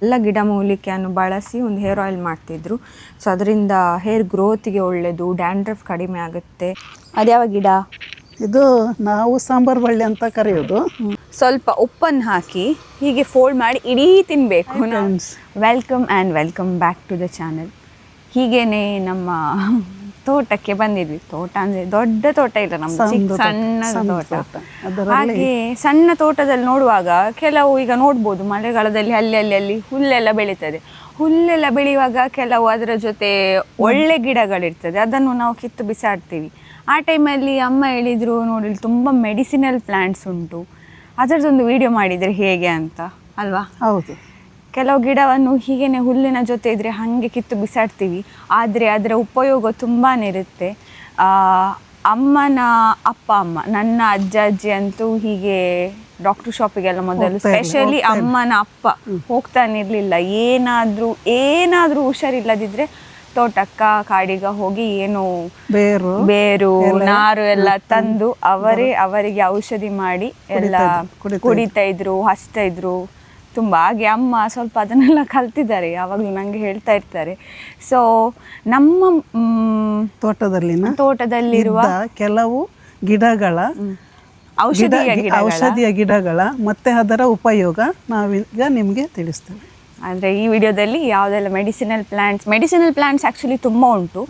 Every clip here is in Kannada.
ಎಲ್ಲ ಗಿಡಮೂಲಿಕೆಯನ್ನು ಬಳಸಿ ಒಂದು ಹೇರ್ ಆಯಿಲ್ ಮಾಡ್ತಿದ್ರು. ಸೊ ಅದರಿಂದ ಹೇರ್ ಗ್ರೋತಿಗೆ ಒಳ್ಳೆಯದು, ಡ್ಯಾಂಡ್ರಫ್ ಕಡಿಮೆ ಆಗುತ್ತೆ. ಅದ್ಯಾವ ಗಿಡ? ಇದು ನಾವು ಸಾಂಬಾರು ಬಳ್ಳಿ ಅಂತ ಕರೆಯೋದು. ಸ್ವಲ್ಪ ಉಪ್ಪನ್ನು ಹಾಕಿ ಹೀಗೆ ಫೋಲ್ಡ್ ಮಾಡಿ ಇಡೀ ತಿನ್ನಬೇಕು. Welcome and welcome back to the channel. ಹೀಗೇನೆ ನಮ್ಮ ತೋಟಕ್ಕೆ ಬಂದಿದ್ವಿ. ತೋಟ ಅಂದರೆ ದೊಡ್ಡ ತೋಟ ಇಲ್ಲ, ನಮ್ದು ಚಿಕ್ಕ ಸಣ್ಣ ತೋಟ. ಹಾಗೆ ಸಣ್ಣ ತೋಟದಲ್ಲಿ ನೋಡುವಾಗ ಕೆಲವು ಈಗ ನೋಡ್ಬೋದು ಮಳೆಗಾಲದಲ್ಲಿ ಅಲ್ಲಿ ಹುಲ್ಲೆಲ್ಲ ಬೆಳೀತದೆ. ಹುಲ್ಲೆಲ್ಲ ಬೆಳೆಯುವಾಗ ಕೆಲವು ಅದರ ಜೊತೆ ಒಳ್ಳೆ ಗಿಡಗಳಿರ್ತದೆ, ಅದನ್ನು ನಾವು ಕಿತ್ತು ಬಿಸಾಡ್ತೀವಿ. ಆ ಟೈಮಲ್ಲಿ ಅಮ್ಮ ಹೇಳಿದರು, ನೋಡಿ ತುಂಬ ಮೆಡಿಸಿನಲ್ ಪ್ಲ್ಯಾಂಟ್ಸ್ ಉಂಟು, ಅದರದ್ದೊಂದು ವಿಡಿಯೋ ಮಾಡಿದರೆ ಹೇಗೆ ಅಂತ ಅಲ್ವಾ? ಹೌದು. ಕೆಲವು ಗಿಡವನ್ನು ಹೀಗೇ ಹುಲ್ಲಿನ ಜೊತೆ ಇದ್ದರೆ ಹಾಗೆ ಕಿತ್ತು ಬಿಸಾಡ್ತೀವಿ, ಆದರೆ ಅದರ ಉಪಯೋಗ ತುಂಬಾ ಇರುತ್ತೆ. ಅಮ್ಮನ ಅಮ್ಮ, ನನ್ನ ಅಜ್ಜ ಅಜ್ಜಿ ಅಂತೂ ಹೀಗೆ ಡಾಕ್ಟ್ರ್ ಶಾಪಿಗೆಲ್ಲ ಮೊದಲು ಸ್ಪೆಷಲಿ ಅಮ್ಮನ ಅಪ್ಪ ಹೋಗ್ತಾನಿರಲಿಲ್ಲ. ಏನಾದರೂ ಹುಷಾರಿಲ್ಲದಿದ್ದರೆ ತೋಟಕ್ಕ ಕಾಡಿಗ ಹೋಗಿ ಏನು ಬೇರು ನಾರು ಎಲ್ಲ ತಂದು ಅವರಿಗೆ ಔಷಧಿ ಮಾಡಿ ಎಲ್ಲ ಕುಡಿತಾ ಇದ್ರು, ಹಚ್ತಾ ಇದ್ರು ತುಂಬ. ಹಾಗೆ ಅಮ್ಮ ಸ್ವಲ್ಪ ಅದನ್ನೆಲ್ಲ ಕಲ್ತಿದ್ದಾರೆ, ಯಾವಾಗಲೂ ನನಗೆ ಹೇಳ್ತಾ ಇರ್ತಾರೆ. ಸೊ ನಮ್ಮ ತೋಟದಲ್ಲಿರುವ ಕೆಲವು ಗಿಡಗಳ ಔಷಧಿಯ ಗಿಡಗಳ ಮತ್ತೆ ಅದರ ಉಪಯೋಗ ನಾವೀಗ ನಿಮಗೆ ತಿಳಿಸ್ತೇವೆ. ಅಂದರೆ ಈ ವಿಡಿಯೋದಲ್ಲಿ ಯಾವುದೆಲ್ಲ ಮೆಡಿಸಿನಲ್ ಪ್ಲಾಂಟ್ಸ್ ಆ್ಯಕ್ಚುಲಿ ತುಂಬ ಉಂಟು.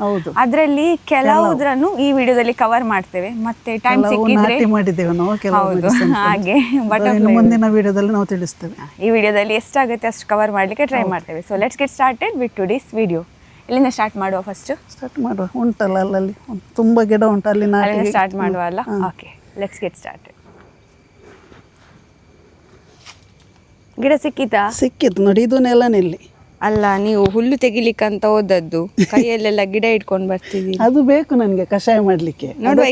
ಅದರಲ್ಲಿ ಕೆಲವುದನ್ನು ಈ ವಿಡಿಯೋದಲ್ಲಿ ಕವರ್ ಮಾಡ್ತೇವೆ. ಮತ್ತೆ ಟೈಮ್ ಸಿಕ್ಕಿದ್ರೆ ಮಾಡಿದ್ದೇವೆ ನಾವು ಹೌದು ಹಾಗೆ, ಬಟ್ ಮುಂದಿನ ವಿಡಿಯೋದಲ್ಲಿ ನಾವು ತಿಳಿಸ್ತೇವೆ. ಈ ವಿಡಿಯೋದಲ್ಲಿ ಎಷ್ಟಾಗುತ್ತೆ ಅಷ್ಟು ಕವರ್ ಮಾಡಲಿಕ್ಕೆ ಟ್ರೈ ಮಾಡ್ತೇವೆ. So let's get started with today's video. ಎಲ್ಲಿಂದ ಸ್ಟಾರ್ಟ್ ಮಾಡುವ? ಸ್ಟಾರ್ಟ್ ಮಾಡುವ. ಉಂಟಲ್ಲ ಅಲ್ಲಲ್ಲಿ ತುಂಬ ಗಿಡ ಉಂಟು, ಅಲ್ಲಿ ಸ್ಟಾರ್ಟ್ ಮಾಡುವ ಅಲ್ಲ? Okay, let's get started. ಗಿಡ ಸಿಕ್ಕಿತ್ತು ನೋಡಿ, ಇದು ನೆಲನೆಲ್ಲಿ ಅಲ್ಲ. ನೀವು ಹುಲ್ಲು ತೆಗಿಲಿಕ್ಕಂತ ಹೋದದ್ದು, ಕೈಯಲ್ಲೆಲ್ಲ ಗಿಡ ಇಟ್ಕೊಂಡು ಬರ್ತೀವಿ. ಅದು ಬೇಕು ನನಗೆ ಕಷಾಯ ಮಾಡ್ಲಿಕ್ಕೆ. ನೋಡುವ,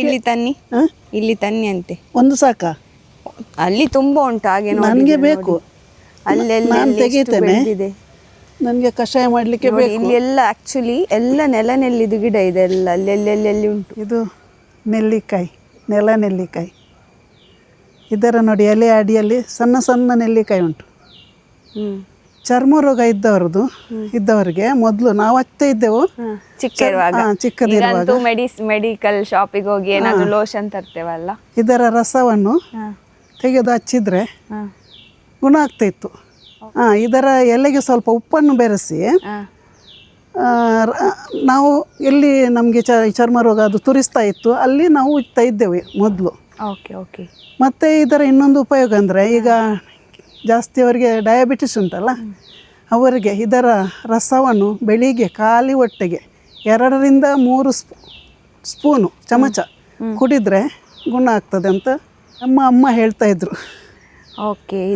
ಇಲ್ಲಿ ತನ್ನಿ ಅಂತೆ. ಒಂದು ಸಾಕಾ? ಅಲ್ಲಿ ತುಂಬಾ ಉಂಟು ಹಾಗೆ. ನನಗೆ ಬೇಕು, ನಾನು ತೆಗಿತೇನೆ. ನನಗೆ ಕಷಾಯ ಮಾಡ್ಲಿಕ್ಕೆ ಬೇಕು. ಇಲ್ಲಿ ಎಲ್ಲ ಆಕ್ಚುಲಿ ಎಲ್ಲ ನೆಲನೆಲ್ಲಿದು ಗಿಡ ಇದೆ, ಎಲ್ಲ ಅಲ್ಲಿ ಉಂಟು. ಇದು ನೆಲ್ಲಿಕಾಯಿ, ನೆಲ ನೆಲ್ಲಿಕಾಯಿ. ಇದರ ನೋಡಿ ಎಲೆ ಅಡಿಯಲ್ಲಿ ಸಣ್ಣ ಸಣ್ಣ ನೆಲ್ಲಿಕಾಯಿ ಉಂಟು. ಚರ್ಮ ರೋಗ ಇದ್ದವರಿಗೆ ಮೊದಲು ನಾವು ಹಚ್ತಾ ಇದ್ದೆವು ಚಿಕ್ಕದಿರುವಾಗ. ಮೆಡಿಕಲ್ ಶಾಪಿಗೆ ಹೋಗಿ ಏನಾದ್ರು ಲೋಷನ್ ತರ್ತೇವಲ್ಲ, ಇದರ ರಸವನ್ನು ತೆಗೆದು ಹಚ್ಚಿದ್ರೆ ಗುಣ ಆಗ್ತಾ ಇತ್ತು. ಇದರ ಎಲೆಗೆ ಸ್ವಲ್ಪ ಉಪ್ಪನ್ನು ಬೆರೆಸಿ ನಾವು ಎಲ್ಲಿ ನಮಗೆ ಚರ್ಮ ರೋಗ ಅದು ತುರಿಸ್ತಾ ಇತ್ತು ಅಲ್ಲಿ ನಾವು ಉಜ್ತಾ ಇದ್ದೆವು ಮೊದಲು. ಮತ್ತು ಇದರ ಇನ್ನೊಂದು ಉಪಯೋಗ ಅಂದರೆ, ಈಗ ಜಾಸ್ತಿ ಅವರಿಗೆ ಡಯಾಬಿಟಿಸ್ ಉಂಟಲ್ಲ, ಅವರಿಗೆ ಇದರ ರಸವನ್ನು ಬೆಳಿಗ್ಗೆ ಖಾಲಿ ಹೊಟ್ಟೆಗೆ 2 ರಿಂದ 3 ಸ್ಪೂನು ಚಮಚ ಕುಡಿದರೆ ಗುಣ ಆಗ್ತದೆ ಅಂತ ನಮ್ಮ ಅಮ್ಮ ಹೇಳ್ತಾ ಇದ್ರು.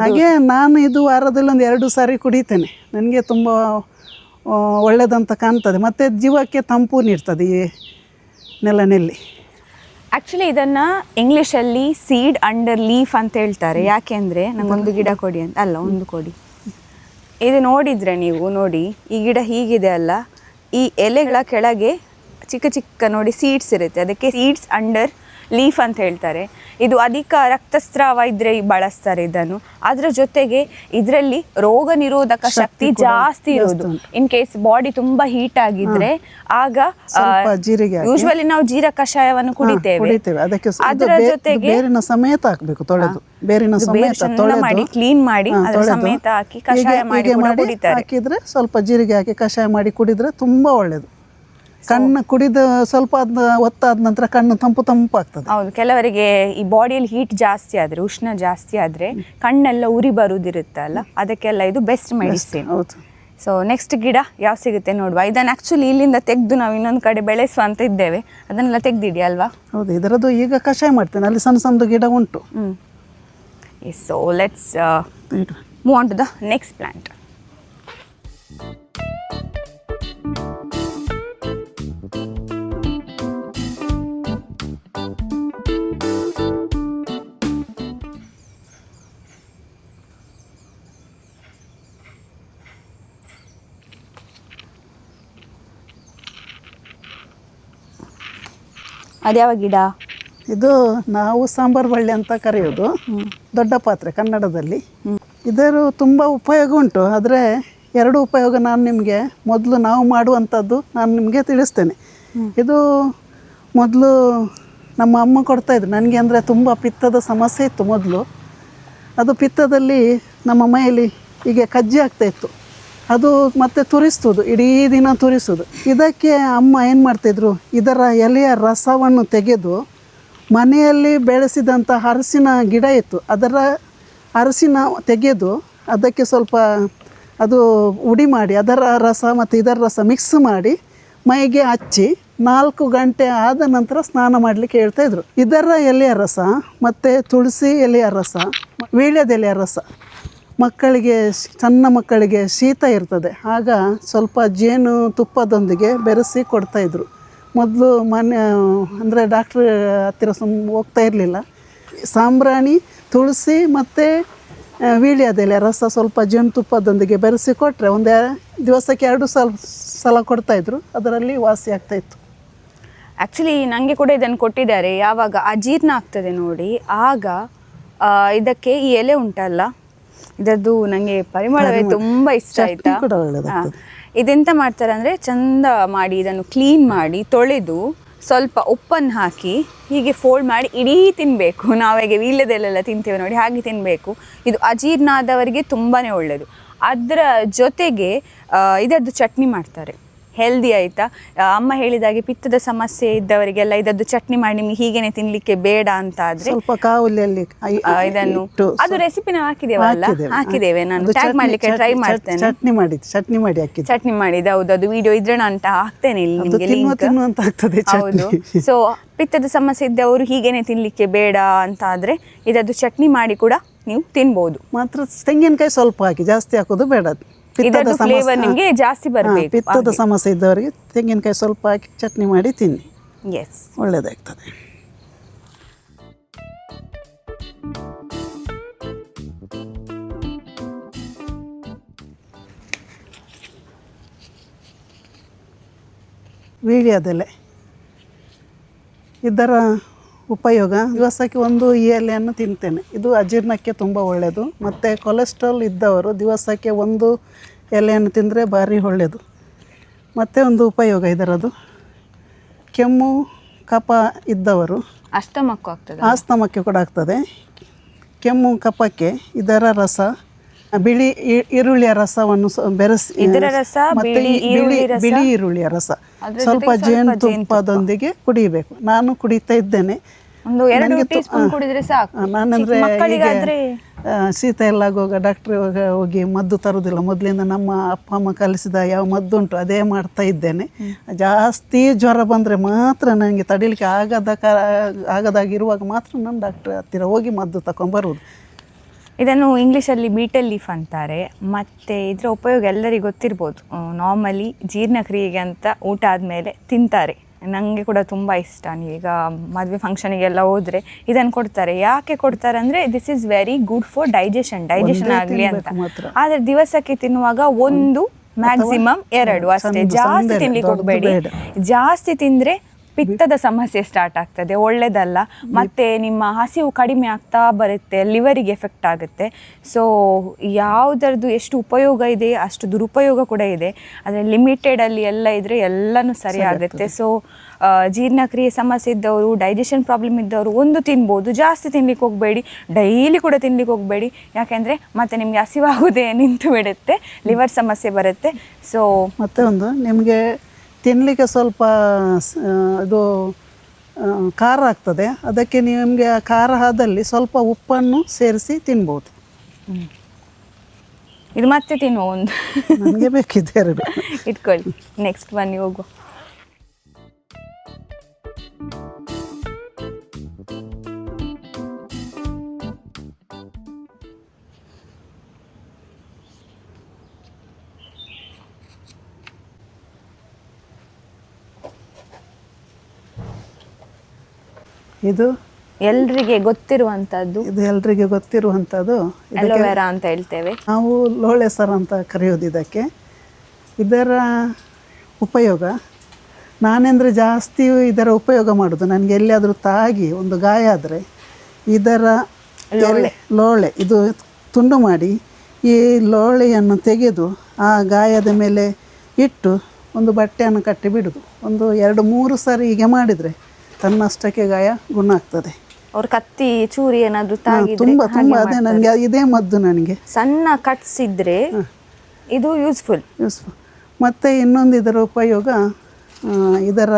ಹಾಗೆ ನಾನು ಇದು ವಾರದಲ್ಲಿ 1-2 ಸಾರಿ ಕುಡಿತೇನೆ. ನನಗೆ ತುಂಬ ಒಳ್ಳೆಯದಂತ ಕಾಣ್ತದೆ, ಮತ್ತು ಜೀವಕ್ಕೆ ತಂಪು ನೀಡ್ತದೆ ಈ ನೆಲನೆಲ್ಲಿ. ಆ್ಯಕ್ಚುಲಿ ಇದನ್ನು ಇಂಗ್ಲೀಷಲ್ಲಿ ಸೀಡ್ ಅಂಡರ್ ಲೀಫ್ ಅಂತ ಹೇಳ್ತಾರೆ. ಯಾಕೆಂದರೆ ನಂಗೊಂದು ಗಿಡ ಕೊಡಿ ಅಂತ, ಅಲ್ಲ ಒಂದು ಕೊಡಿ. ಇದು ನೋಡಿದರೆ ನೀವು ನೋಡಿ, ಈ ಗಿಡ ಹೀಗಿದೆ ಅಲ್ಲ, ಈ ಎಲೆಗಳ ಕೆಳಗೆ ಚಿಕ್ಕ ಚಿಕ್ಕ ನೋಡಿ ಸೀಡ್ಸ್ ಇರುತ್ತೆ, ಅದಕ್ಕೆ ಸೀಡ್ಸ್ ಅಂಡರ್ ಲೀಫ್ ಅಂತ ಹೇಳ್ತಾರೆ. ಇದು ಅಧಿಕ ರಕ್ತಸ್ರಾವ ಇದ್ದರೆ ಬಳಸ್ತಾರೆ ಇದನ್ನು. ಅದರ ಜೊತೆಗೆ ಇದರಲ್ಲಿ ರೋಗ ನಿರೋಧಕ ಶಕ್ತಿ ಜಾಸ್ತಿ ಇರೋದು. ಇನ್ ಕೇಸ್ ಬಾಡಿ ತುಂಬಾ ಹೀಟ್ ಆಗಿದ್ರೆ ಆಗ ಯೂಶುವಲಿ ನಾವು ಜೀರ ಕಷಾಯವನ್ನು ಕುಡಿತೇವೆ. ಅದರ ಜೊತೆಗೆ ಬೇರಿನ ಸಮೇತ ಹಾಕಬೇಕು, ತೊಳೆದು ಬೇರಿನ ಸಮೇತ ಮಾಡಿ ಕ್ಲೀನ್ ಮಾಡಿ ಅದರ ಸಮೇತ ಹಾಕಿ ಕಷಾಯ ಮಾಡಿ ಕುಡಿತಾರೆ. ಹಾಕಿದ್ರೆ ಸ್ವಲ್ಪ ಜೀರಿಗೆ ಹಾಕಿ ಕಷಾಯ ಮಾಡಿ ಕುಡಿದ್ರೆ ತುಂಬಾ ಒಳ್ಳೇದು. ಕಣ್ಣು ಕುಡಿದ ಸ್ವಲ್ಪ ಹೊತ್ತಾದ ನಂತರ ಕಣ್ಣು ತಂಪು ಆಗ್ತದೆ. ಹೌದು, ಕೆಲವರಿಗೆ ಈ ಬಾಡಿಯಲ್ಲಿ ಹೀಟ್ ಜಾಸ್ತಿ ಆದರೆ, ಉಷ್ಣ ಜಾಸ್ತಿ ಆದರೆ ಕಣ್ಣೆಲ್ಲ ಉರಿ ಬರುವುದಿರುತ್ತಲ್ಲ, ಅದಕ್ಕೆಲ್ಲ ಇದು ಬೆಸ್ಟ್ ಮೆಡಿಸಿನ್. ಹೌದು. ಸೊ ನೆಕ್ಸ್ಟ್ ಗಿಡ ಯಾವ ಸಿಗುತ್ತೆ ನೋಡುವ. ಇದನ್ನು ಆ್ಯಕ್ಚುಲಿ ಇಲ್ಲಿಂದ ತೆಗೆದು ನಾವು ಇನ್ನೊಂದು ಕಡೆ ಬೆಳೆಸುವ ಅಂತ ಇದ್ದೇವೆ, ಅದನ್ನೆಲ್ಲ ತೆಗೆದಿಡಿ ಅಲ್ವಾ? ಹೌದು, ಇದರದ್ದು ಈಗ ಕಷಾಯ ಮಾಡ್ತೇನೆ, ಅಲ್ಲಿ ಸಣ್ಣ ಸಣ್ಣ ಗಿಡ ಉಂಟು. So let's move on to the next plant. ಅದ್ಯಾವ ಗಿಡ? ಇದು ನಾವು ಸಾಂಬಾರು ಬಳ್ಳಿ ಅಂತ ಕರೆಯೋದು, ದೊಡ್ಡ ಪಾತ್ರೆ ಕನ್ನಡದಲ್ಲಿ. ಇದರ ತುಂಬ ಉಪಯೋಗ ಉಂಟು. ಆದರೆ 2 ಉಪಯೋಗ ನಾನು ನಿಮಗೆ ಮೊದಲು ನಾವು ಮಾಡುವಂಥದ್ದು ನಾನು ನಿಮಗೆ ತಿಳಿಸ್ತೇನೆ. ಇದು ಮೊದಲು ನಮ್ಮ ಅಮ್ಮ ಕೊಡ್ತಾಯಿದ್ರು ನನಗೆ. ಅಂದರೆ ತುಂಬ ಪಿತ್ತದ ಸಮಸ್ಯೆ ಇತ್ತು ಮೊದಲು. ಅದು ಪಿತ್ತದಲ್ಲಿ ನಮ್ಮ ಮೈಯಲ್ಲಿ ಹೀಗೆ ಕಜ್ಜಿ ಆಗ್ತಾಯಿತ್ತು. ಅದು ಮತ್ತೆ ತುರಿಸ್ತುದು, ಇಡೀ ದಿನ ತುರಿಸೋದು. ಇದಕ್ಕೆ ಅಮ್ಮ ಏನು ಮಾಡ್ತಿದ್ರು, ಇದರ ಎಲೆಯ ರಸವನ್ನು ತೆಗೆದು ಮನೆಯಲ್ಲಿ ಬೆಳೆಸಿದಂಥ ಅರಸಿನ ಗಿಡ ಇತ್ತು, ಅದರ ಅರಸಿನ ತೆಗೆದು ಅದಕ್ಕೆ ಸ್ವಲ್ಪ ಅದು ಉಡಿ ಮಾಡಿ ಅದರ ರಸ ಮತ್ತು ಇದರ ರಸ ಮಿಕ್ಸ್ ಮಾಡಿ ಮೈಗೆ ಹಚ್ಚಿ 4 ಗಂಟೆ ಆದ ನಂತರ ಸ್ನಾನ ಮಾಡಲಿಕ್ಕೆ ಹೇಳ್ತಾಯಿದ್ರು. ಇದರ ಎಲೆಯ ರಸ ಮತ್ತು ತುಳಸಿ ಎಲೆಯ ರಸ, ವೀಳ್ಯದ ಎಲೆಯ ರಸ ಮಕ್ಕಳಿಗೆ, ಸಣ್ಣ ಮಕ್ಕಳಿಗೆ ಶೀತ ಇರ್ತದೆ, ಆಗ ಸ್ವಲ್ಪ ಜೇನು ತುಪ್ಪದೊಂದಿಗೆ ಬೆರೆಸಿ ಕೊಡ್ತಾಯಿದ್ರು. ಮೊದಲು ಅಂದರೆ ಡಾಕ್ಟ್ರ್ ಹತ್ತಿರ ಹೋಗ್ತಾ ಇರಲಿಲ್ಲ. ಸಾಂಬ್ರಾಣಿ, ತುಳಸಿ ಮತ್ತು ವೀಳ್ಯದೆಲೆ ರಸ ಸ್ವಲ್ಪ ಜೇನುತುಪ್ಪದೊಂದಿಗೆ ಬೆರೆಸಿ ಕೊಟ್ಟರೆ ದಿವಸಕ್ಕೆ 2 ಸಲ ಕೊಡ್ತಾಯಿದ್ರು. ಅದರಲ್ಲಿ ವಾಸಿ ಆಗ್ತಾಯಿತ್ತು. ಆ್ಯಕ್ಚುಲಿ ನನಗೆ ಕೂಡ ಇದನ್ನು ಕೊಟ್ಟಿದ್ದಾರೆ. ಯಾವಾಗ ಅಜೀರ್ಣ ಆಗ್ತದೆ ನೋಡಿ, ಆಗ ಇದಕ್ಕೆ ಈ ಎಲೆ ಉಂಟಲ್ಲ, ಇದರದ್ದು ನನಗೆ ಪರಿಮಳವೇ ತುಂಬ ಇಷ್ಟ ಆಯಿತಾ. ಇದೆಂತ ಮಾಡ್ತಾರೆ ಅಂದರೆ, ಚಂದ ಮಾಡಿ ಇದನ್ನು ಕ್ಲೀನ್ ಮಾಡಿ ತೊಳೆದು ಸ್ವಲ್ಪ ಉಪ್ಪನ್ನು ಹಾಕಿ ಹೀಗೆ ಫೋಲ್ಡ್ ಮಾಡಿ ಇಡೀ ತಿನ್ನಬೇಕು. ನಾವೀಗ ವೀಳ್ಯದೆಲೆಲ್ಲ ತಿಂತೇವೆ ನೋಡಿ, ಹಾಗೆ ತಿನ್ನಬೇಕು. ಇದು ಅಜೀರ್ಣ ಆದವರಿಗೆ ತುಂಬಾ ಒಳ್ಳೆಯದು. ಅದರ ಜೊತೆಗೆ ಇದರದ್ದು ಚಟ್ನಿ ಮಾಡ್ತಾರೆ, ಹೆಲ್ದಿ ಆಯಿತಾ. ಅಮ್ಮ ಹೇಳಿದಾಗೆ ಪಿತ್ತದ ಸಮಸ್ಯೆ ಇದ್ದವರಿಗೆಲ್ಲ ಇದದ್ದು ಚಟ್ನಿ ಮಾಡಿ ನಿಮಗೆ ಹೀಗೇನೆ ತಿನ್ನಲಿಕ್ಕೆ ಬೇಡ ಅಂತ ಆದರೆ ಸ್ವಲ್ಪ ಕಾವಲಿಯಲ್ಲಿ ಇದನ್ನು ಅದು ರೆಸಿಪಿ ನಾವು ಹಾಕಿದ್ದೇವೆ. ನಾನು ಟ್ಯಾಗ್ ಮಾಡಲಿಕ್ಕೆ ಟ್ರೈ ಮಾಡ್ತೇನೆ. ಚಟ್ನಿ ಮಾಡಿದ್ದು ಹೌದು, ಅದು ವಿಡಿಯೋ ಇದ್ರೆ ನಾನು ಅಂತ ಹಾಕ್ತೇನೆ ಇಲ್ಲಿ ನಿಮಗೆ ಲಿಂಕ್. ಹೌದು. ಸೊ ಪಿತ್ತದ ಸಮಸ್ಯೆ ಇದ್ದವರು ಹೀಗೇನೆ ತಿನ್ನಲಿಕ್ಕೆ ಬೇಡ ಅಂತ ಆದರೆ ಇದದ್ದು ಚಟ್ನಿ ಮಾಡಿ ಕೂಡ ನೀವು ತಿನ್ಬೋದು. ಮಾತ್ರ ತೆಂಗಿನಕಾಯಿ ಸ್ವಲ್ಪ ಹಾಕಿ, ಜಾಸ್ತಿ ಹಾಕೋದು ಬೇಡ. ಫ್ಲೇವರ್ ನಿಮಗೆ ಜಾಸ್ತಿ ಬರಬೇಕು. ಪಿತ್ತದ ಸಮಸ್ಯೆ ಇದ್ದವರಿಗೆ ತೆಂಗಿನಕಾಯಿ ಸ್ವಲ್ಪ ಹಾಕಿ ಚಟ್ನಿ ಮಾಡಿ ತಿನ್ನಿ, ಎಸ್ ಒಳ್ಳೆಯದಾಗ್ತದೆ. ವೀಳ್ಯದೆಲೆ ಇದರ ಉಪಯೋಗ, ದಿವಸಕ್ಕೆ 1 ಈ ಎಲೆಯನ್ನು ತಿಂತೇನೆ. ಇದು ಅಜೀರ್ಣಕ್ಕೆ ತುಂಬ ಒಳ್ಳೆಯದು. ಮತ್ತು ಕೊಲೆಸ್ಟ್ರಾಲ್ ಇದ್ದವರು ದಿವಸಕ್ಕೆ 1 ಎಲೆಯನ್ನು ತಿಂದರೆ ಭಾರಿ ಒಳ್ಳೆಯದು. ಮತ್ತು ಒಂದು ಉಪಯೋಗ ಇದರದು, ಕೆಮ್ಮು ಕಫ ಇದ್ದವರು ಆಸ್ತಮಕ್ಕೆ ಕೂಡ ಆಗ್ತದೆ. ಕೆಮ್ಮು ಕಫಕ್ಕೆ ಇದರ ರಸ, ಬಿಳಿ ಈರುಳ್ಳಿಯ ರಸವನ್ನು ಬೆರೆಸಿ, ಬಿಳಿ ಈರುಳ್ಳಿಯ ರಸ ಸ್ವಲ್ಪ ಜೇನುತುಪ್ಪದೊಂದಿಗೆ ಕುಡಿಯಬೇಕು. ನಾನು ಕುಡಿತಾ ಇದ್ದೇನೆ. ನಾನಂದರೆ ಶೀತ ಎಲ್ಲ ಆಗುವಾಗ ಡಾಕ್ಟ್ರ್ ಹೋಗಿ ಮದ್ದು ತರುವುದಿಲ್ಲ. ಮೊದಲಿಂದ ನಮ್ಮ ಅಪ್ಪ ಅಮ್ಮ ಕಲಿಸಿದ ಯಾವ ಮದ್ದು ಉಂಟು ಅದೇ ಮಾಡ್ತಾ ಇದ್ದೇನೆ. ಜಾಸ್ತಿ ಜ್ವರ ಬಂದರೆ ಮಾತ್ರ ನನಗೆ ತಡಿಲಿಕ್ಕೆ ಆಗದಾಗಿರುವಾಗ ಮಾತ್ರ ನಾನು ಡಾಕ್ಟ್ರ್ ಹತ್ತಿರ ಹೋಗಿ ಮದ್ದು ತಗೊಂಡ್ಬರುವುದು. ಇದನ್ನು ಇಂಗ್ಲೀಷಲ್ಲಿ ಬೀಟಲ್ ಲೀಫ್ ಅಂತಾರೆ. ಮತ್ತು ಇದರ ಉಪಯೋಗ ಎಲ್ಲರಿಗೂ ಗೊತ್ತಿರ್ಬೋದು. ನಾರ್ಮಲಿ ಜೀರ್ಣಕ್ರಿಯೆಗೆ ಅಂತ ಊಟ ಆದಮೇಲೆ ತಿಂತಾರೆ. ನನಗೆ ಕೂಡ ತುಂಬ ಇಷ್ಟ. ನೀವೀಗ ಮದುವೆ ಫಂಕ್ಷನಿಗೆಲ್ಲ ಹೋದರೆ ಇದನ್ನು ಕೊಡ್ತಾರೆ. ಯಾಕೆ ಕೊಡ್ತಾರೆ ಅಂದರೆ this is very good for digestion ಆಗಲಿ ಅಂತ. ಆದರೆ ದಿವಸಕ್ಕೆ ತಿನ್ನುವಾಗ 1 ಮ್ಯಾಕ್ಸಿಮಮ್ 2 ಅಷ್ಟೇ, ಜಾಸ್ತಿ ತಿನ್ಲಿಕ್ಕೆ ಹೋಗಬೇಡಿ. ಜಾಸ್ತಿ ತಿಂದರೆ ಪಿತ್ತದ ಸಮಸ್ಯೆ ಸ್ಟಾರ್ಟ್ ಆಗ್ತದೆ, ಒಳ್ಳೆಯದಲ್ಲ. ಮತ್ತು ನಿಮ್ಮ ಹಸಿವು ಕಡಿಮೆ ಆಗ್ತಾ ಬರುತ್ತೆ, ಲಿವರಿಗೆ ಎಫೆಕ್ಟ್ ಆಗುತ್ತೆ. ಸೊ ಯಾವುದರದ್ದು ಎಷ್ಟು ಉಪಯೋಗ ಇದೆ ಅಷ್ಟು ದುರುಪಯೋಗ ಕೂಡ ಇದೆ. ಆದರೆ ಲಿಮಿಟೆಡಲ್ಲಿ ಎಲ್ಲ ಇದ್ದರೆ ಎಲ್ಲನೂ ಸರಿ ಆಗುತ್ತೆ. ಸೊ ಜೀರ್ಣಕ್ರಿಯೆ ಸಮಸ್ಯೆ ಇದ್ದವರು, ಡೈಜೆಷನ್ ಪ್ರಾಬ್ಲಮ್ ಇದ್ದವರು 1 ತಿನ್ಬೋದು, ಜಾಸ್ತಿ ತಿನ್ಲಿಕ್ಕೆ ಹೋಗಬೇಡಿ. ಡೈಲಿ ಕೂಡ ತಿನ್ಲಿಕ್ಕೆ ಹೋಗಬೇಡಿ, ಯಾಕೆಂದರೆ ಮತ್ತೆ ನಿಮಗೆ ಹಸಿವಾಗೋದೇ ನಿಂತು ಬಿಡುತ್ತೆ, ಲಿವರ್ ಸಮಸ್ಯೆ ಬರುತ್ತೆ. ಸೊ ಮತ್ತೆ ಒಂದು ನಿಮಗೆ ತಿನ್ನಲಿಕ್ಕೆ ಸ್ವಲ್ಪ ಇದು ಖಾರ ಆಗ್ತದೆ. ಅದಕ್ಕೆ ನಿಮಗೆ ಖಾರ ಆದಲ್ಲಿ ಸ್ವಲ್ಪ ಉಪ್ಪನ್ನು ಸೇರಿಸಿ ತಿನ್ಬೋದು. ಇದು ಮತ್ತೆ ತಿನ್ನುವ ಒಂದು ನನಗೆ ಬೇಕಿದೆ 2 ಇಟ್ಕೊಳ್ಳಿ. ನೆಕ್ಸ್ಟ್ ಬನ್ನಿ ಹೋಗು. ಇದು ಎಲ್ರಿಗೆ ಗೊತ್ತಿರುವಂಥದ್ದು, ಅಲೋವೆರಾ ಅಂತ ಹೇಳ್ತೇವೆ ನಾವು. ಲೋಳೆ ಸರ ಅಂತ ಕರೆಯೋದು ಇದಕ್ಕೆ. ಇದರ ಉಪಯೋಗ ನಾನೆಂದರೆ ಜಾಸ್ತಿ ಇದರ ಉಪಯೋಗ ಮಾಡೋದು. ನನಗೆ ಎಲ್ಲಿಯಾದರೂ ತಾಗಿ ಒಂದು ಗಾಯ ಆದರೆ ಇದರ ಲೋಳೆ ಇದು ತುಂಡು ಮಾಡಿ ಈ ಲೋಳೆಯನ್ನು ತೆಗೆದು ಆ ಗಾಯದ ಮೇಲೆ ಇಟ್ಟು ಒಂದು ಬಟ್ಟೆಯನ್ನು ಕಟ್ಟಿ ಬಿಡೋದು. ಒಂದು 2-3 ಸರಿ ಹೀಗೆ ಮಾಡಿದರೆ ತನ್ನಷ್ಟಕ್ಕೆ ಗಾಯ ಗುಣ ಆಗ್ತದೆ. ಅವ್ರ ಕತ್ತಿ ಚೂರಿ ಏನಾದ್ರು ತುಂಬ ಅದೇ ನನಗೆ ಇದೇ ಮದ್ದು. ನನಗೆ ಸಣ್ಣ ಕಟ್ಸ್ ಇದ್ರೆ ಇದು ಯೂಸ್ಫುಲ್. ಮತ್ತು ಇನ್ನೊಂದು ಇದರ ಉಪಯೋಗ, ಇದರ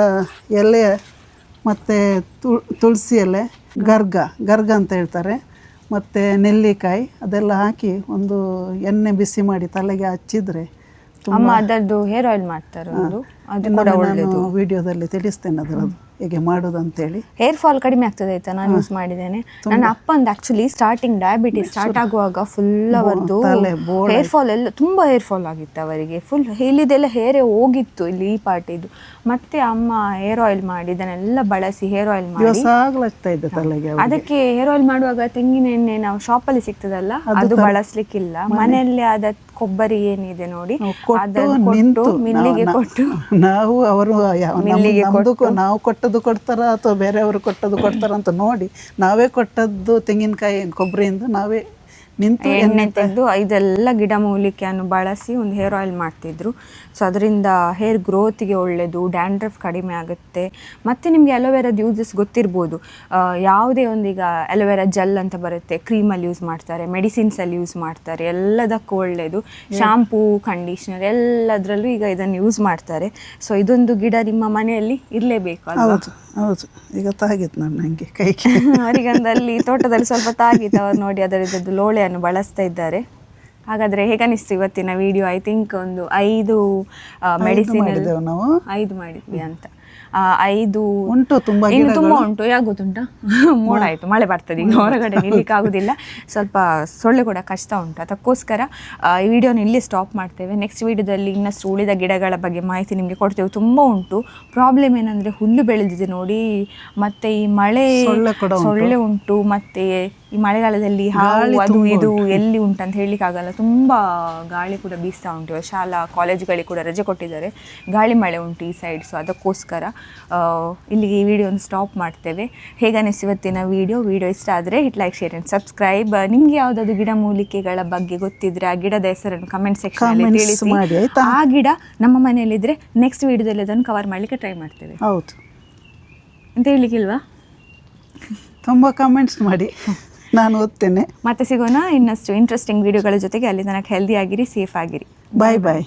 ಎಲೆ ಮತ್ತು ತುಳಸಿ ಎಲೆ, ಗರ್ಗ ಅಂತ ಹೇಳ್ತಾರೆ, ಮತ್ತು ನೆಲ್ಲಿಕಾಯಿ ಅದೆಲ್ಲ ಹಾಕಿ ಒಂದು ಎಣ್ಣೆ ಬಿಸಿ ಮಾಡಿ ತಲೆಗೆ ಹಚ್ಚಿದರೆ ಅಮ್ಮ ಅದರದ್ದು ಹೇರ್ ಆಯಿಲ್ ಮಾಡ್ತಾರೆ. ನಾನು ವಿಡಿಯೋದಲ್ಲಿ ತಿಳಿಸ್ತೇನೆ ಅದರದ್ದು ಹೇಗೆ ಮಾಡೋದು ಅಂತೇಳಿ. ಹೇರ್ ಫಾಲ್ ಕಡಿಮೆ ಆಗ್ತದೆ ಆಯ್ತಾ, ನಾನು ಯೂಸ್ ಮಾಡಿದ್ದೇನೆ. ನನ್ನ ಅಪ್ಪಂದು ಆ್ಯಕ್ಚುಲಿ ಸ್ಟಾರ್ಟಿಂಗ್ ಡಯಾಬಿಟಿಸ್ ಸ್ಟಾರ್ಟ್ ಆಗುವಾಗ ಫುಲ್ ಅವರದ್ದು ಹೇರ್ ಫಾಲ್ ಎಲ್ಲ ತುಂಬ ಹೇರ್ ಫಾಲ್ ಆಗಿತ್ತು ಅವರಿಗೆ. ಫುಲ್ ಇಲ್ಲಿದೆಲ್ಲ ಹೇರೇ ಹೋಗಿತ್ತು ಇಲ್ಲಿ ಈ ಪಾರ್ಟಿದು. ಮತ್ತೆ ಅಮ್ಮ ಹೇರ್ ಆಯಿಲ್ ಮಾಡಿ ಇದನ್ನೆಲ್ಲ ಬಳಸಿ ಹೇರ್ ಆಯಿಲ್ ಮಾಡಿ, ಅದಕ್ಕೆ ಹೇರ್ ಆಯಿಲ್ ಮಾಡುವಾಗ ತೆಂಗಿನ ಎಣ್ಣೆ ನಾವು ಶಾಪಲ್ಲಿ ಸಿಗ್ತದಲ್ಲ ಅದು ಬಳಸ್ಲಿಕ್ಕಿಲ್ಲ. ಮನೆಯಲ್ಲೇ ಆದ ಕೊಬ್ಬರಿ ಏನಿದೆ ನೋಡಿ ಅದನ್ನು ಮಿಲ್ಲಿಗೆ ಕೊಟ್ಟು ನಾವು ಅವರು ನಾವು ಕೊಟ್ಟದ್ದು ಕೊಡ್ತಾರ ಅಥವಾ ಬೇರೆಯವರು ಕೊಟ್ಟದ್ದು ಕೊಡ್ತಾರ ಅಂತ ನೋಡಿ ನಾವೇ ಕೊಟ್ಟದ್ದು ತೆಂಗಿನಕಾಯಿ ಕೊಬ್ಬರಿಯಿಂದ ನಾವೇ ನಿಂತು ಎಣ್ಣೆ ತೆಗೆದು ಇದೆಲ್ಲ ಗಿಡಮೂಲಿಕೆಯನ್ನು ಬಳಸಿ ಒಂದು ಹೇರ್ ಆಯಿಲ್ ಮಾಡ್ತಿದ್ರು. ಸೊ ಅದರಿಂದ ಹೇರ್ ಗ್ರೋತಿಗೆ ಒಳ್ಳೆಯದು, ಡ್ಯಾಂಡ್ರಫ್ ಕಡಿಮೆ ಆಗುತ್ತೆ. ಮತ್ತು ನಿಮಗೆ ಅಲೋವೆರಾದ ಯೂಸಸ್ ಗೊತ್ತಿರ್ಬೋದು. ಯಾವುದೇ ಒಂದೀಗ ಅಲೋವೆರಾ ಜೆಲ್ ಅಂತ ಬರುತ್ತೆ, ಕ್ರೀಮಲ್ಲಿ ಯೂಸ್ ಮಾಡ್ತಾರೆ, ಮೆಡಿಸಿನ್ಸಲ್ಲಿ ಯೂಸ್ ಮಾಡ್ತಾರೆ, ಎಲ್ಲದಕ್ಕೂ ಒಳ್ಳೆಯದು. ಶಾಂಪೂ, ಕಂಡೀಷ್ನರ್ ಎಲ್ಲದರಲ್ಲೂ ಈಗ ಇದನ್ನು ಯೂಸ್ ಮಾಡ್ತಾರೆ. ಸೊ ಇದೊಂದು ಗಿಡ ನಿಮ್ಮ ಮನೆಯಲ್ಲಿ ಇರಲೇಬೇಕು ಅಲ್ವಾ? ಹೌದು. ಈಗ ತಾಗಿತ್ತು ನನಗೆ ಕೈಗೆ ಅವರಿಗಂದಲ್ಲಿ ತೋಟದಲ್ಲಿ ಸ್ವಲ್ಪ ತಾಗಿತ್ತು. ಅವ್ರು ನೋಡಿ ಅದರದ್ದು ಲೋಳೆಯನ್ನು ಬಳಸ್ತಾ ಇದ್ದಾರೆ. ಹಾಗಾದರೆ ಹೇಗನಿಸ್ತು ಇವತ್ತಿನ ವಿಡಿಯೋ? ಐ ಥಿಂಕ್ ಒಂದು 5 ಮೆಡಿಸಿನ್ 5 ಮಾಡಿದ್ವಿ ಅಂತ. 5 ಉಂಟು, ಇನ್ನು ತುಂಬ ಉಂಟು. ಯಾಕೆ ಗೊತ್ತುಂಟಾ, ಮೋಡ ಆಯಿತು, ಮಳೆ ಬರ್ತದೆ, ಈಗ ಹೊರಗಡೆ ನಿಲ್ಲಿಕ್ಕೆ ಆಗೋದಿಲ್ಲ, ಸ್ವಲ್ಪ ಸೊಳ್ಳೆ ಕೂಡ ಕಷ್ಟ ಉಂಟು. ಅದಕ್ಕೋಸ್ಕರ ಈ ವಿಡಿಯೋನ ಇಲ್ಲಿ ಸ್ಟಾಪ್ ಮಾಡ್ತೇವೆ. ನೆಕ್ಸ್ಟ್ ವಿಡಿಯೋದಲ್ಲಿ ಇನ್ನಷ್ಟು ಉಳಿದ ಗಿಡಗಳ ಬಗ್ಗೆ ಮಾಹಿತಿ ನಿಮಗೆ ಕೊಡ್ತೇವೆ. ತುಂಬ ಉಂಟು. ಪ್ರಾಬ್ಲಮ್ ಏನಂದರೆ ಹುಲ್ಲು ಬೆಳೆದಿದೆ ನೋಡಿ, ಮತ್ತು ಈ ಮಳೆ ಸೊಳ್ಳೆ ಉಂಟು, ಮತ್ತು ಈ ಮಳೆಗಾಲದಲ್ಲಿ ಹಾವು ಅದು ಇದು ಎಲ್ಲಿ ಉಂಟಂತ ಹೇಳಲಿಕ್ಕಾಗಲ್ಲ. ತುಂಬ ಗಾಳಿ ಕೂಡ ಬೀಸ್ತಾ ಉಂಟು. ಶಾಲಾ ಕಾಲೇಜುಗಳಿಗೆ ಕೂಡ ರಜೆ ಕೊಟ್ಟಿದ್ದಾರೆ, ಗಾಳಿ ಮಳೆ ಉಂಟು ಈ ಸೈಡ್. ಸೊ ಅದಕ್ಕೋಸ್ಕರ ಇಲ್ಲಿಗೆ ಈ ವಿಡಿಯೋನ ಸ್ಟಾಪ್ ಮಾಡ್ತೇವೆ. ಹೇಗನಿಸ್ ಇವತ್ತಿನ ವಿಡಿಯೋ ಇಷ್ಟ ಆದರೆ hit like, share and subscribe. ನಿಮಗೆ ಯಾವುದಾದ್ರು ಗಿಡ ಮೂಲಿಕೆಗಳ ಬಗ್ಗೆ ಗೊತ್ತಿದ್ರೆ ಆ ಗಿಡದ ಹೆಸರನ್ನು ಕಮೆಂಟ್ ಸೆಕ್ಷನಲ್ಲಿ ತಿಳಿಸಿ. ಆ ಗಿಡ ನಮ್ಮ ಮನೆಯಲ್ಲಿದ್ದರೆ ನೆಕ್ಸ್ಟ್ ವಿಡಿಯೋದಲ್ಲಿ ಅದನ್ನು ಕವರ್ ಮಾಡಲಿಕ್ಕೆ ಟ್ರೈ ಮಾಡ್ತೇವೆ. ಹೌದು ಅಂತ ಹೇಳಲಿಕ್ಕಿಲ್ವಾ? ತುಂಬ ಕಮೆಂಟ್ಸ್ ಮಾಡಿ, ನಾನು ಓದ್ತೇನೆ. ಮತ್ತೆ ಸಿಗೋಣ ಇನ್ನಷ್ಟು ಇಂಟ್ರೆಸ್ಟಿಂಗ್ ವಿಡಿಯೋಗಳ ಜೊತೆಗೆ. ಅಲ್ಲಿ ತನಕ ಹೆಲ್ದಿ ಆಗಿರಿ, ಸೇಫ್ ಆಗಿರಿ. ಬಾಯ್ ಬಾಯ್.